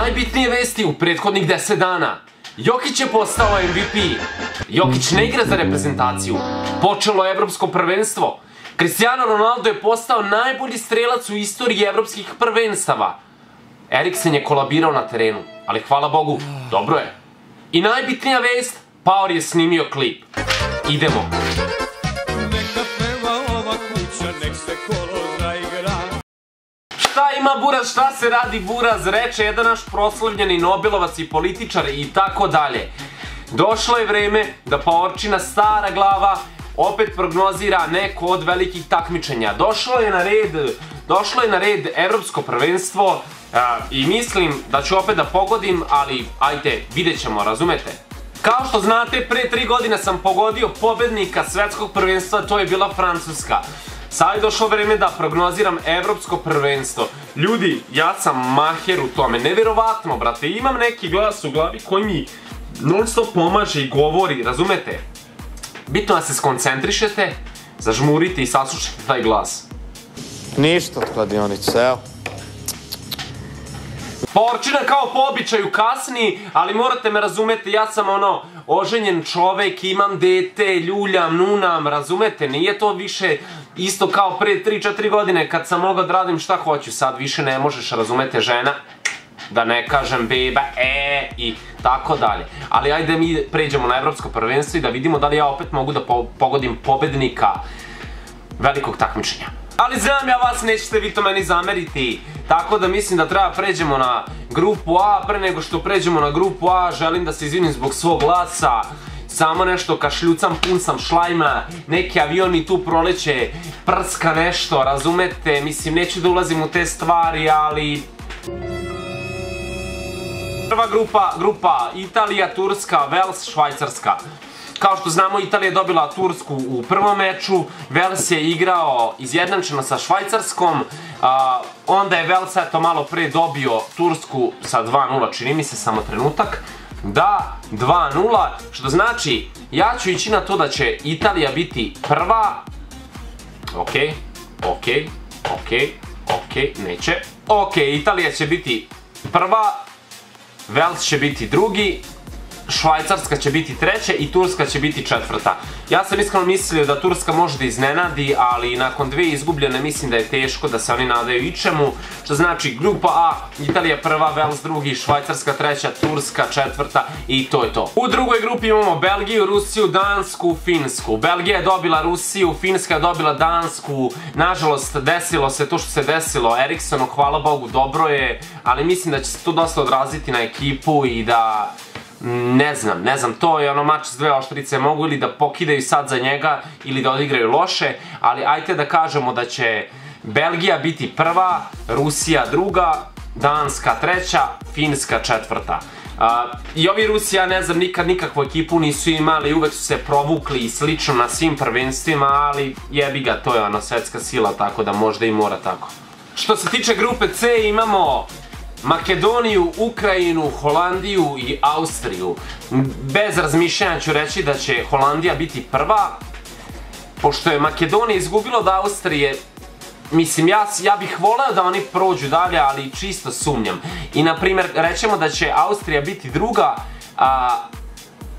Najbitnije vesti u prethodnih 10 dana. Jokić je postao MVP. Jokić ne igra za reprezentaciju. Počelo je evropsko prvenstvo. Cristiano Ronaldo je postao najbolji strelac u istoriji evropskih prvenstava. Eriksen je kolabirao na terenu, ali hvala Bogu, dobro je. I najbitnija vest, Paor je snimio klip. Idemo. Šta ima Buraz, šta se radi Buraz, reče jedan naš proslavljeni Nobelovac i političar i tako dalje. Došlo je vreme da Paorčina stara glava opet prognozira neko od velikih takmičenja. Došlo je na red evropsko prvenstvo i mislim da ću opet da pogodim, ali ajde, vidjet ćemo, razumete? Kao što znate, pre 3 godine sam pogodio pobednika svetskog prvenstva, to je bila Francuska. Sad je došlo vreme da prognoziram evropsko prvenstvo. Ljudi, ja sam maher u tome, neverovatno, brate, imam neki glas u glavi koji mi non stop pomaže i govori, razumete? Bitno da se skoncentrišete, zažmurite i saslušajte taj glas. Ništa od kladionice, evo. Paorčina kao po običaju kasni, ali morate me razumeti, ja sam oženjen čovek, imam dete, ljuljam, nunam, razumete, nije to više isto kao pre 3-4 godine kad sam mogao da radim šta hoću, sad više ne možeš, razumete, žena, da ne kažem beba, i tako dalje. Ali ajde mi pređemo na evropsko prvenstvo i da vidimo da li ja opet mogu da pogodim pobednika velikog takmičenja. Ali znam ja vas, nećete vi to meni zameriti, tako da mislim da treba pređemo na grupu A. Pre nego što pređemo na grupu A, želim da se izvinim zbog svog glasa. Samo nešto kašljucam, pun sam šlajma, neki avioni tu proleće, prska nešto, razumete? Mislim, neću da ulazim u te stvari, ali... Prva grupa Italija, Turska, Vels, Švajcarska. Kao što znamo, Italija je dobila Tursku u prvom meču, Vels je igrao izjednačeno sa Švajcarskom, onda je Vels eto malo pre dobio Tursku sa 2-0, čini mi se, samo trenutak. Da, 2-0, što znači, ja ću ići na to da će Italija biti prva. Neće. Italija će biti prva, Vels će biti drugi, Švajcarska će biti treća i Turska će biti četvrta. Ja sam iskreno mislio da Turska može da iznenadi, ali nakon 2 izgubljene mislim da je teško da se oni nadaju ičemu. Što znači grupa A, Italija prva, Vels drugi, Švajcarska treća, Turska četvrta i to je to. U drugoj grupi imamo Belgiju, Rusiju, Dansku, Finsku. Belgija je dobila Rusiju, Finska je dobila Dansku. Nažalost, desilo se to što se desilo Eriksenu, hvala Bogu, dobro je, ali mislim da će se to dosta odraziti na ekipu i da... Ne znam, to je mač s 2 oštrice, mogu ili da pokidaju sad za njega ili da odigraju loše, ali ajte da kažemo da će Belgija biti prva, Rusija druga, Danska treća, Finska četvrta. I ovi Rusi, ja ne znam, nikad nikakvu ekipu nisu imali, uvek su se provukli i slično na svim prvenstvima, ali jebi ga, to je svetska sila, tako da možda i mora tako. Što se tiče grupe C, imamo Makedoniju, Ukrajinu, Holandiju i Austriju. Bez razmišljanja ću reći da će Holandija biti prva, pošto je Makedonija izgubila od Austrije. Mislim, ja bih voleo da oni prođu dalje, ali čisto sumnjam. I na primjer, rećemo da će Austrija biti druga,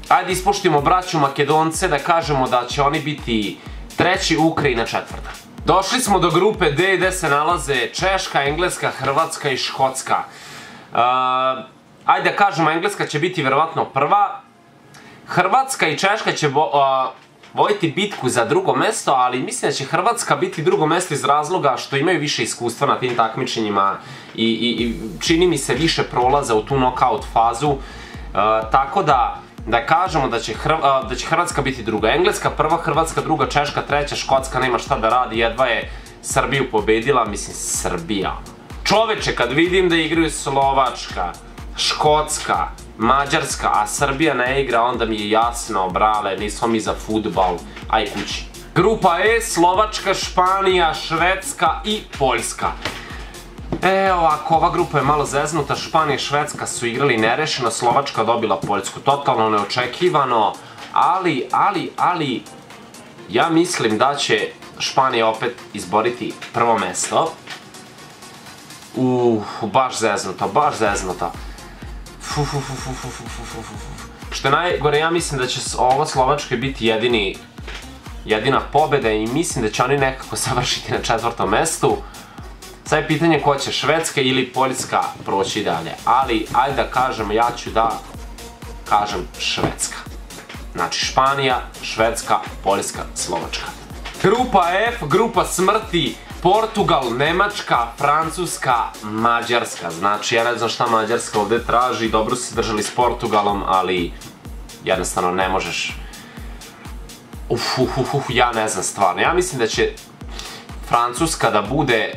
ajde ispoštujemo braću Makedonce da kažemo da će oni biti treći, Ukrajina četvrta. Došli smo do grupe D gde se nalaze Češka, Engleska, Hrvatska i Škotska. Ajde da kažemo, Engleska će biti verovatno prva. Hrvatska i Češka će voditi bitku za drugo mesto, ali mislim da će Hrvatska biti drugo mesto iz razloga što imaju više iskustva na tim takmičenjima i čini mi se više prolaza u tu knockout fazu. Tako da kažemo da će Hrvatska biti druga. Engleska prva, Hrvatska druga, Češka treća, Škotska nema šta da radi, jedva je Srbiju pobedila, mislim Srbija. Čoveče, kad vidim da igraju Slovačka, Škotska, Mađarska, a Srbija ne igra, onda mi je jasno, brale, nismo mi za fudbal, aj kući. Grupa E, Slovačka, Španija, Švedska i Poljska. Ovako, ova grupa je malo zeznuta, Španija i Švedska su igrali nerešeno, Slovačka dobila Poljsku, totalno neočekivano, ali, ja mislim da će Španija opet izboriti prvo mesto. Baš zeznuto, baš zeznuto. Što je najgore, ja mislim da će ovo Slovačkoj biti jedina pobjeda i mislim da će oni nekako završiti na 4. mestu. Sad je pitanje ko će, Švedska ili Poljska proći dalje, ali ajde da kažem, ja ću da kažem Švedska. Znači Španija, Švedska, Poljska, Slovačka. Grupa F, grupa smrti, Portugal, Nemačka, Francuska, Mađarska. Znači ja ne znam šta Mađarska ovdje traži, dobro su se držali s Portugalom, ali jednostavno ne možeš. Ja ne znam stvarno, ja mislim da će Francuska da bude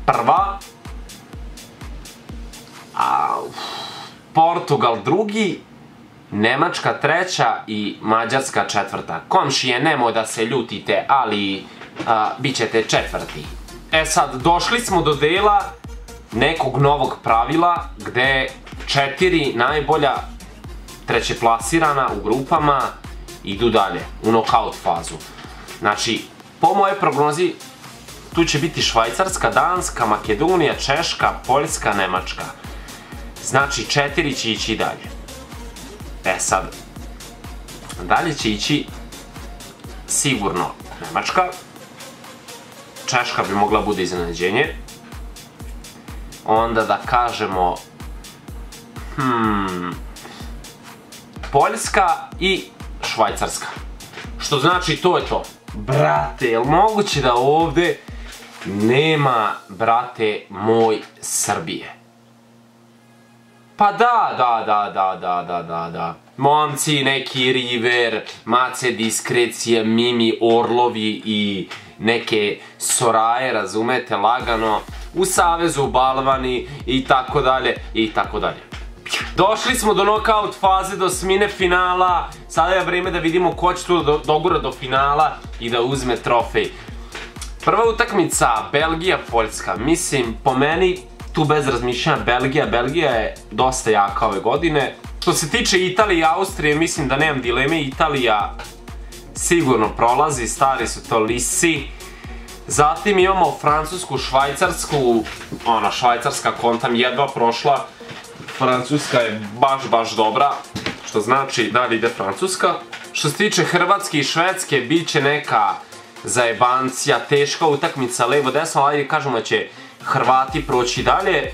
prva, a Portugal drugi, Nemačka treća i Mađarska četvrta. Komšije, nemoj da se ljutite, ali bit ćete četvrti. E sad, došli smo do dela nekog novog pravila gde 4 najbolja trećeplasirana u grupama idu dalje, u nokaut fazu. Znači, po mojoj prognozi, tu će biti Švajcarska, Danska, Makedonija, Češka, Poljska, Nemačka. Znači, 4 će ići dalje. E sad, dalje će ići sigurno Nemačka, Češka bi mogla bude iznenađenje, onda da kažemo Poljska i Švajcarska. Što znači to je to. Brate, je li moguće da ovdje nema, brate moj, Srbije? Pa da. Momci, neki River, Mace Diskrecije, Mimi Orlovi i neke Soraje, razumete, lagano, u Savezu Balvani i tako dalje i tako dalje. Došli smo do nokaut faze, do osmine finala, sada je vrijeme da vidimo ko će tu dogura do finala i da uzme trofej. Prva utakmica, Belgija-Poljska, mislim, po meni, tu bez razmišljanja Belgija je dosta jaka ove godine. Što se tiče Italije i Austrije, mislim da nemam dileme, Italija sigurno prolazi, stari su to lisi. Zatim imamo Francusku, Švajcarsku, Švajcarska kontam jedva prošla, Francuska je baš dobra, što znači dalje ide Francuska. Što se tiče Hrvatske i Švedske, bit će neka zajebancija, teška utakmica levo-desno, ali kažemo da će Hrvati proći dalje.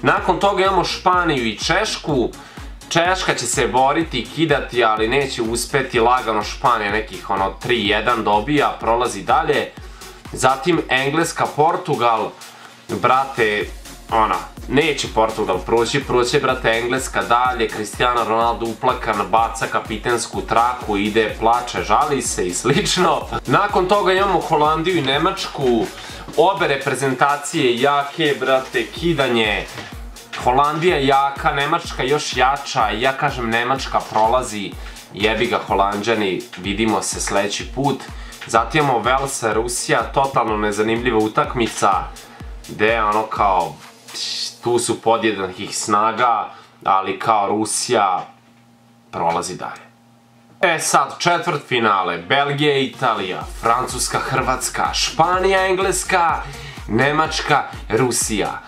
Nakon toga imamo Španiju i Češku. Češka će se boriti, kidati, ali neće uspeti, lagano Španija nekih 3-1 dobija, prolazi dalje. Zatim Engleska, Portugal, brate, neće Portugal proći, brate, Engleska dalje, Cristiano Ronaldo uplakan, baca kapitensku traku, ide, plače, žali se i slično. Nakon toga imamo Holandiju i Nemačku, obe reprezentacije jake, brate, kidanje. Holandija jaka, Nemačka još jača, ja kažem Nemačka prolazi, jebi ga Holanđani, vidimo se sledeći put. Zatim imamo Velsa, Rusija, totalno nezanimljiva utakmica, gde kao, tu su podjednakih snaga, ali kao Rusija prolazi dalje. E sad, četvrtfinale, Belgija, Italija, Francuska, Hrvatska, Španija, Engleska, Nemačka, Rusija.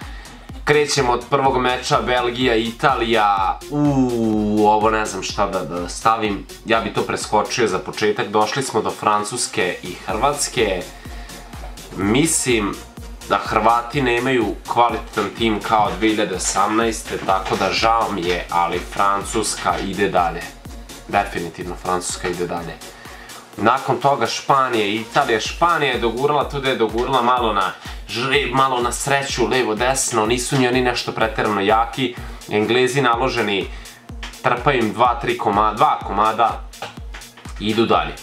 Krećemo od prvog meča, Belgija, Italija, ovo ne znam šta da stavim, ja bi to preskočio za početak, došli smo do Francuske i Hrvatske, mislim da Hrvati nemaju kvalitetan tim kao 2018. tako da žao mi je, ali Francuska ide dalje, definitivno Francuska ide dalje. Nakon toga Španija i Italija, Španija je dogurala tu da je dogurala malo na žreb, malo na sreću, levo, desno, nisu ni oni nešto pretjerano jaki, Englezi naloženi, trpaju im 2 komada i idu dalje.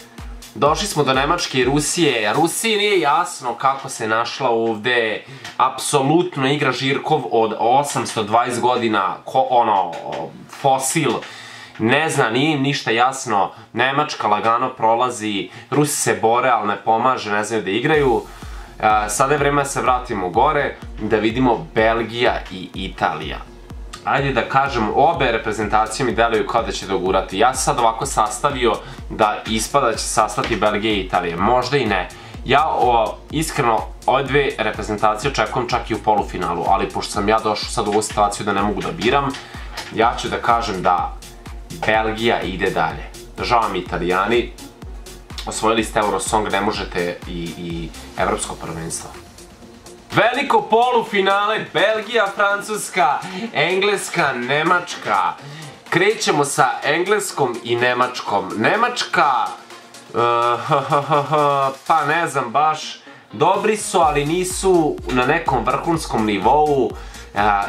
Došli smo do Nemačke i Rusije, Rusiji nije jasno kako se našla ovde, apsolutno igra Žirkov od 820 godina, fosil, ne zna, nije im ništa jasno, Nemačka lagano prolazi, Rusi se bore, ali ne pomaže, ne znaju da igraju. Sada je vreme da se vratimo gore, da vidimo Belgija i Italija. Ajde da kažem, obe reprezentacije mi deluju kao da će dogurati. Ja sam sad ovako sastavio da ispada da će sastati Belgija i Italija, možda i ne. Ja iskreno ove dve reprezentacije očekujem čak i u polufinalu, ali pošto sam ja došao sad u ovu situaciju da ne mogu da biram, ja ću da kažem da Belgija ide dalje. Žao mi Italijani, osvojili ste Eurosong, ne možete i evropsko prvenstvo. Veliko polufinale, Belgija, Francuska, Engleska, Nemačka. Krećemo sa Engleskom i Nemačkom. Nemačka, pa ne znam baš, dobri su, ali nisu na nekom vrhunskom nivou.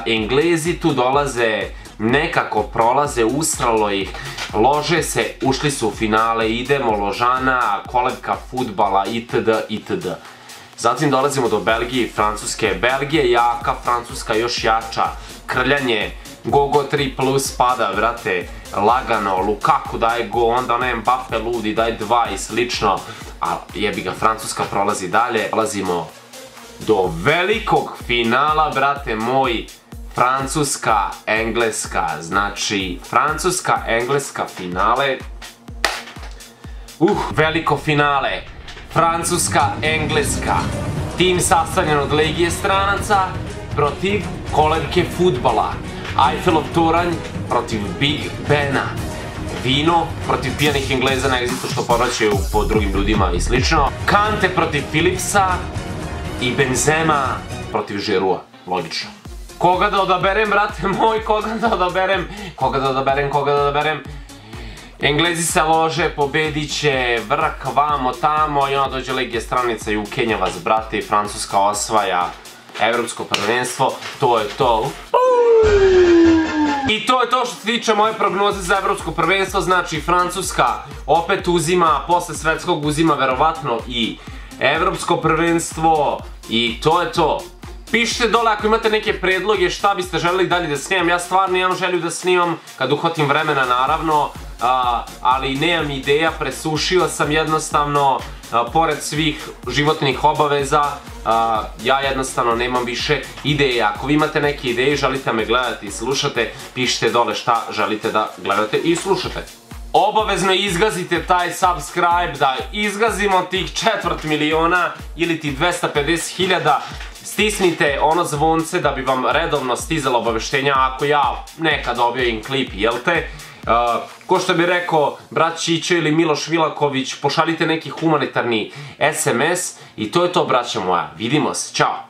Englezi tu dolaze, nekako prolaze, ustralo ih, lože se, ušli su u finale, idemo, ložana, kolevka fudbala, itd. itd. Zatim dolazimo do Belgije i Francuske. Belgija je jaka, Francuska još jača, krljanje, go 3+ pada, vrate, lagano, Lukaku daje go, onda onaj Mbappe ludi, daje 2 i slično, a jebi ga, Francuska prolazi dalje. Dolazimo do velikog finala, brate moj, Francuska, Engleska, znači Francuska, Engleska finale, veliko finale, Francuska, Engleska, tim sastavljen od Legije stranaca protiv kolevke fudbala, Eiffelov toranj protiv Big Bena, vino protiv pijanih Engleza na egzitu što povraćaju po drugim ljudima i slično, Kante protiv Philipsa i Benzema protiv Giroua, logično. Koga da odaberem, brate moj, koga da odaberem? Englezi se lože, pobedit će vrk vamo tamo i onda dođe Legija stranica i ukenja vas, brate, i Francuska osvaja evropsko prvenstvo. To je to. I to je to što se tiče moje prognoze za evropsko prvenstvo, znači Francuska opet uzima, posle svetskog uzima verovatno i evropsko prvenstvo i to je to. Pišite dole ako imate neke predloge šta biste želeli dalje da snimam, ja stvarno imam želju da snimam kad uhvatim vremena naravno, ali nemam ideja, presušio sam jednostavno, pored svih životnih obaveza, ja jednostavno nemam više ideja. Ako vi imate neke ideje i želite me gledati i slušate, pišite dole šta želite da gledate i slušate. Obavezno izgazite taj subscribe da izgazimo tih 250.000 ili ti 250.000. Stisnite ono zvonce da bi vam redovno stizalo obaveštenja ako ja nekad objavim klip, jel te? Ko što bi rekao brat Čičo ili Miloš Vilaković, pošaljite neki humanitarni SMS i to je to, braća moja. Vidimo se, čao!